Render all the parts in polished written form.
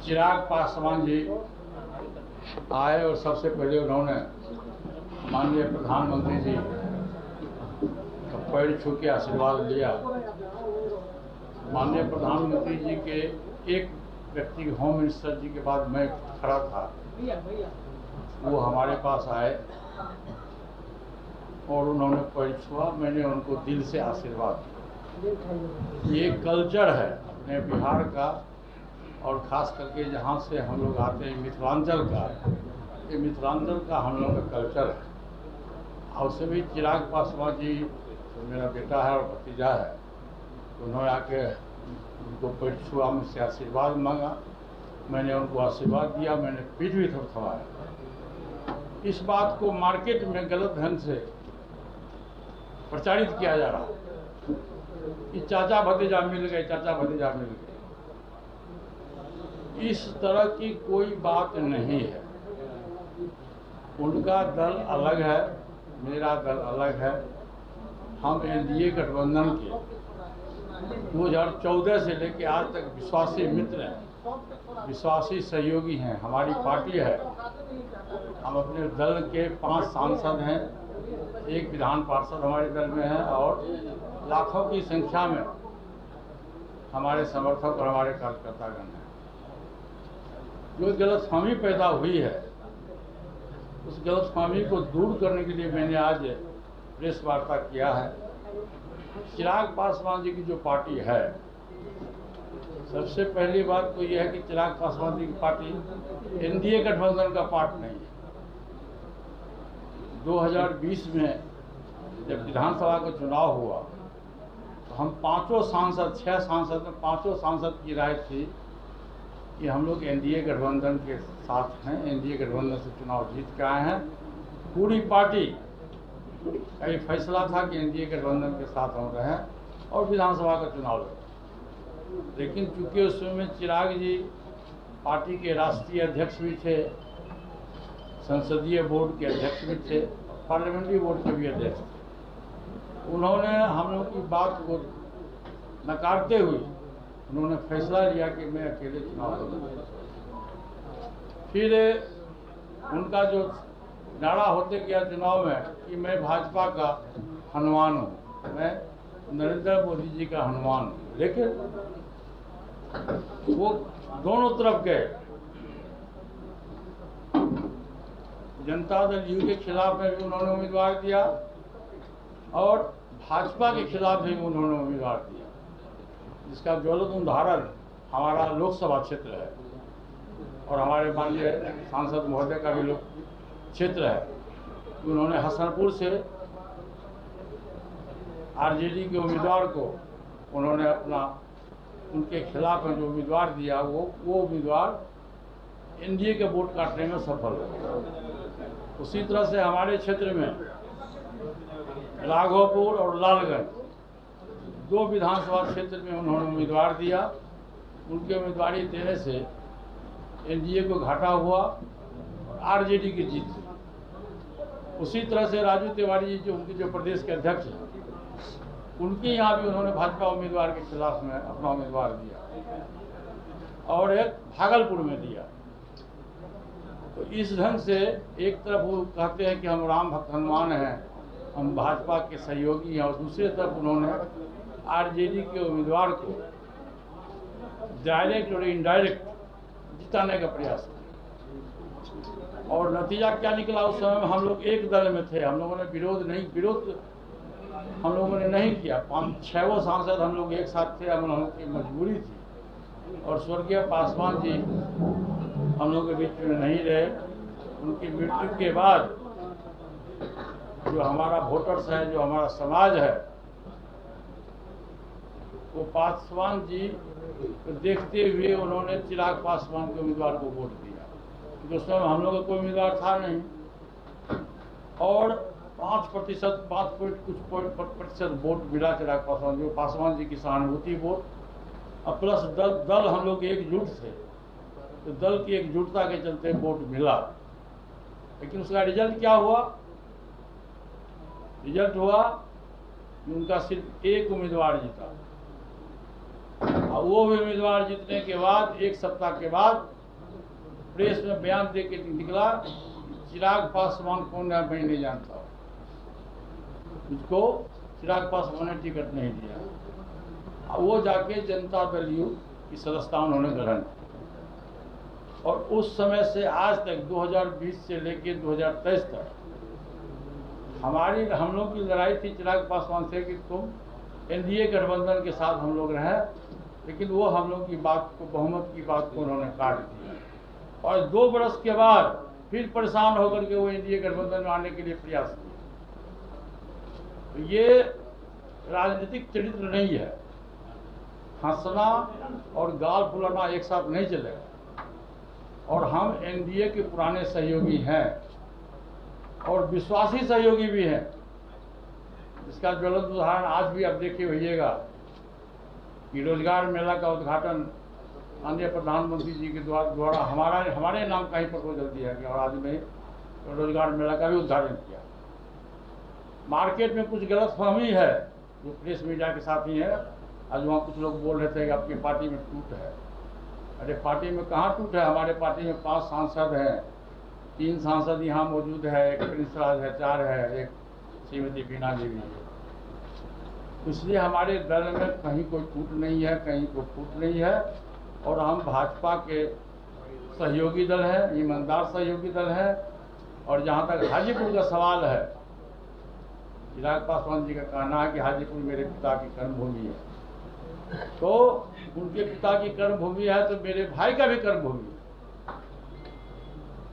चिराग पासवान जी आए और सबसे पहले उन्होंने माननीय प्रधानमंत्री जी का पैर छू के आशीर्वाद लिया। माननीय प्रधानमंत्री जी के एक व्यक्ति होम मिनिस्टर जी के बाद मैं खड़ा था, वो हमारे पास आए और उन्होंने पैर छुआ। मैंने उनको दिल से आशीर्वाद दिया। ये कल्चर है अपने बिहार का और ख़ास करके जहाँ से हम लोग आते हैं मिथिलांचल का, ये मिथिलांचल का हम लोग का कल्चर है। और उससे भी चिराग पासवान जी तो मेरा बेटा है और भतीजा है, तो उन्होंने आके उनको पैर छुआ, मुझसे आशीर्वाद मांगा। मैंने उनको आशीर्वाद दिया, मैंने पीठ भी थपथपाया। इस बात को मार्केट में गलत ढंग से प्रचारित किया जा रहा कि चाचा भतीजा मिल गए, चाचा भतीजा मिल गए। इस तरह की कोई बात नहीं है। उनका दल अलग है, मेरा दल अलग है। हम एनडीए गठबंधन के 2014 से लेकर आज तक विश्वासी मित्र हैं, विश्वासी सहयोगी हैं। हमारी पार्टी है। हम अपने दल के 5 सांसद हैं, 1 विधान पार्षद हमारे दल में है और लाखों की संख्या में हमारे समर्थक और हमारे कार्यकर्तागण हैं। जो गलतफहमी पैदा हुई है, उस गलतफहमी को दूर करने के लिए मैंने आज प्रेस वार्ता किया है। चिराग पासवान जी की जो पार्टी है, सबसे पहली बात तो यह है कि चिराग पासवान जी की पार्टी एनडीए गठबंधन का पार्ट नहीं है। 2020 में जब विधानसभा का चुनाव हुआ तो हम 5 सांसद, 6 सांसद में 5 सांसद की राय थी कि हम लोग एनडीए गठबंधन के साथ हैं, एनडीए गठबंधन से चुनाव जीत के आए हैं। पूरी पार्टी का ये फैसला था कि एनडीए गठबंधन के साथ हम रहें और विधानसभा का चुनाव लड़ें। लेकिन चूंकि उस समय चिराग जी पार्टी के राष्ट्रीय अध्यक्ष भी थे, संसदीय बोर्ड के अध्यक्ष भी थे, पार्लियामेंट्री बोर्ड के भी अध्यक्ष थे, उन्होंने हम लोग की बात को नकारते हुए उन्होंने फैसला लिया कि मैं अकेले चुनाव लड़ूंगा। फिर उनका जो नारा होते गया चुनाव में कि मैं भाजपा का हनुमान हूँ, मैं नरेंद्र मोदी जी का हनुमान हूँ। लेकिन वो दोनों तरफ गए। जनता दल यू के खिलाफ में भी उन्होंने उम्मीदवार दिया और भाजपा के खिलाफ भी उन्होंने उम्मीदवार दिया, जिसका ज्वलंत उदाहरण हमारा लोकसभा क्षेत्र है और हमारे माननीय सांसद महोदय का भी लोक क्षेत्र है। उन्होंने हसनपुर से आरजेडी के उम्मीदवार को उन्होंने अपना उनके खिलाफ में जो उम्मीदवार दिया, वो उम्मीदवार एनडीए के वोट काटने में सफल हुआ। उसी तरह से हमारे क्षेत्र में राघोपुर और लालगंज 2 विधानसभा क्षेत्र में उन्होंने उम्मीदवार दिया। उनके उम्मीदवारी देने से एनडीए को घाटा हुआ और आरजेडी की जीत हुई। उसी तरह से राजू तिवारी जी जो प्रदेश के अध्यक्ष हैं, उनके यहाँ भी उन्होंने भाजपा उम्मीदवार के खिलाफ में अपना उम्मीदवार दिया और एक भागलपुर में दिया। तो इस ढंग से एक तरफ वो कहते हैं कि हम राम भक्त हनुमान हैं, हम भाजपा के सहयोगी हैं, और दूसरी तरफ उन्होंने आरजेडी के उम्मीदवार को डायरेक्ट और इनडायरेक्ट जिताने का प्रयास किया। और नतीजा क्या निकला? उस समय में हम लोग एक दल में थे, हम लोगों ने विरोध हम लोगों ने नहीं किया। 5-6 सांसद हम लोग एक साथ थे, हम लोगों की मजबूरी थी और स्वर्गीय पासवान जी हम लोग के बीच में नहीं रहे। उनकी मृत्यु के बाद जो हमारा वोटर्स है, जो हमारा समाज है, वो पासवान जी को देखते हुए उन्होंने चिराग पासवान के उम्मीदवार को वोट दिया, क्योंकि उस समय हम लोग का कोई उम्मीदवार था नहीं। और 5% कुछ प्रतिशत वोट मिला चिराग पासवान जी, पासवान जी की सहानुभूति वोट और प्लस दल हम लोग एकजुट थे, तो दल की एकजुटता के चलते वोट मिला। लेकिन उसका रिजल्ट क्या हुआ? रिजल्ट हुआ कि उनका सिर्फ एक उम्मीदवार जीता वो भी उम्मीदवार जीतने के बाद 1 सप्ताह के बाद प्रेस में बयान दे के निकला, चिराग पासवान कौन है मैं नहीं जानता, उसको चिराग पासवान ने टिकट नहीं दिया। वो जाके जनता दल यू की सदस्यता उन्होंने ग्रहण की और उस समय से आज तक 2020 से लेकर 2023 तक हम लोग की लड़ाई थी चिराग पासवान से कि तुम एनडीए गठबंधन के साथ हम लोग रहे, लेकिन वो हम लोग की बात को, बहुमत की बात को उन्होंने काट दिया और 2 बरस के बाद फिर परेशान होकर के वो एनडीए गठबंधन में आने के लिए प्रयास किए। तो ये राजनीतिक चरित्र नहीं है, हंसना और गाल फुलाना एक साथ नहीं चलेगा। और हम एनडीए के पुराने सहयोगी हैं और विश्वासी सहयोगी भी हैं। इसका ज्वलंत उदाहरण आज भी आप देखे होइएगा कि रोजगार मेला का उद्घाटन माननीय प्रधानमंत्री जी के द्वारा हमारे नाम का ही प्रपोजल दिया गया और आज में रोजगार मेला का भी उद्घाटन किया। मार्केट में कुछ गलतफहमी है जो प्रेस मीडिया के साथ ही है। आज वहाँ कुछ लोग बोल रहे थे कि आपकी पार्टी में टूट है। अरे पार्टी में कहाँ टूट है, हमारे पार्टी में 5 सांसद हैं, 3 सांसद यहाँ मौजूद है, एक प्रिंस राज है, 4 है, एक श्रीमती बीना देवी है। इसलिए हमारे दल में कहीं कोई टूट नहीं है, कहीं कोई फूट नहीं है और हम भाजपा के सहयोगी दल हैं, ईमानदार सहयोगी दल हैं। और जहाँ तक हाजीपुर का सवाल है, चिराग पासवान जी का कहना है कि हाजीपुर मेरे पिता की कर्मभूमि है, तो उनके पिता की कर्मभूमि है तो मेरे भाई का भी कर्मभूमि है।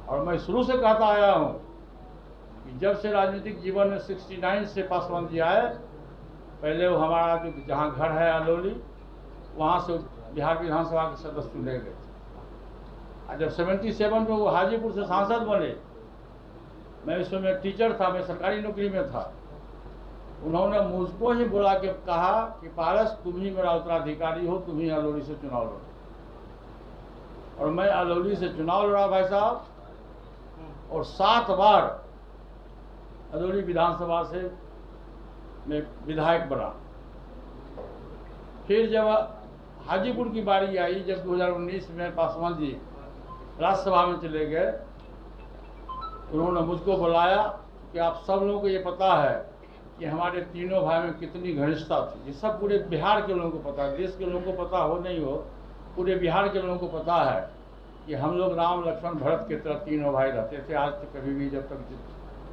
और मैं शुरू से कहता आया हूँ कि जब से राजनीतिक जीवन में 69 से पासवान जी आए, पहले वो हमारा जो जहाँ घर है अलोली, वहाँ से बिहार विधानसभा के सदस्य चुने गए। और जब 77 में वो हाजीपुर से सांसद बने, मैं इस समय टीचर था, मैं सरकारी नौकरी में था। उन्होंने मुझको ही बुला के कहा कि पारस तुम ही मेरा उत्तराधिकारी हो, तुम ही अलोली से चुनाव लड़ो। और मैं अलोली से चुनाव लड़ा भाई साहब, और 7 बार अलोली विधानसभा से मैं विधायक बना। फिर जब हाजीपुर की बारी आई, जब 2019 में पासवान जी राज्यसभा में चले गए, उन्होंने मुझको बुलाया कि आप सब लोगों को ये पता है कि हमारे तीनों भाई में कितनी घनिष्ठता थी। ये सब पूरे बिहार के लोगों को पता है, देश के लोगों को पता हो नहीं हो, पूरे बिहार के लोगों को पता है कि हम लोग राम लक्ष्मण भरत की तरह तीनों भाई रहते थे। आज तक कभी भी, जब तक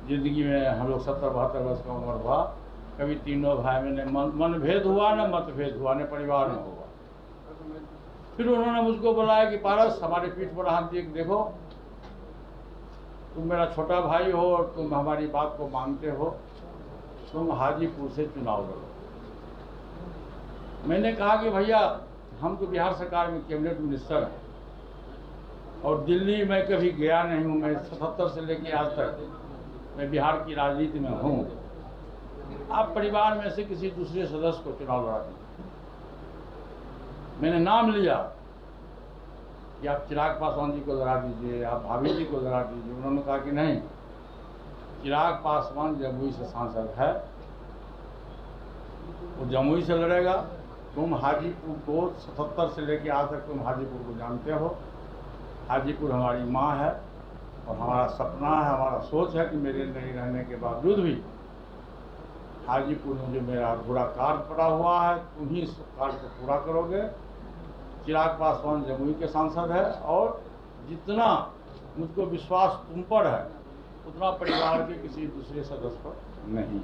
जिंदगी में हम लोग 70-72 वर्ष का उम्र हुआ, कभी तीनों भाई में न मनभेद हुआ, न मतभेद हुआ, न परिवार में हुआ। फिर उन्होंने मुझको बुलाया कि पारस हमारे पीठ पर हाथ दिए, देखो तुम मेरा छोटा भाई हो और तुम हमारी बात को मानते हो, तुम हाजीपुर से चुनाव लड़ो। मैंने कहा कि भैया हम तो बिहार सरकार में कैबिनेट मिनिस्टर हैं और दिल्ली में कभी गया नहीं हूँ। मैं 77 से लेकर आज तक मैं बिहार की राजनीति में हूँ। आप परिवार में से किसी दूसरे सदस्य को चुनाव लड़ा दीजिए। मैंने नाम लिया कि आप चिराग पासवान जी को लड़ा दीजिए, आप भाभी जी को लड़ा दीजिए। उन्होंने कहा कि नहीं, चिराग पासवान जमुई से सांसद है, वो जमुई से लड़ेगा। तुम हाजीपुर को 77 से लेकर आज तक तुम हाजीपुर को जानते हो। हाजीपुर हमारी माँ है और हमारा सपना है, हमारा सोच है कि मेरे नहीं रहने के बावजूद भी हाजीपुर में जो मेरा अधूरा कार्य पड़ा हुआ है, तुम ही इस कार्य को पूरा करोगे। चिराग पासवान जमुई के सांसद है और जितना मुझको विश्वास तुम पर है उतना परिवार के किसी दूसरे सदस्य पर नहीं।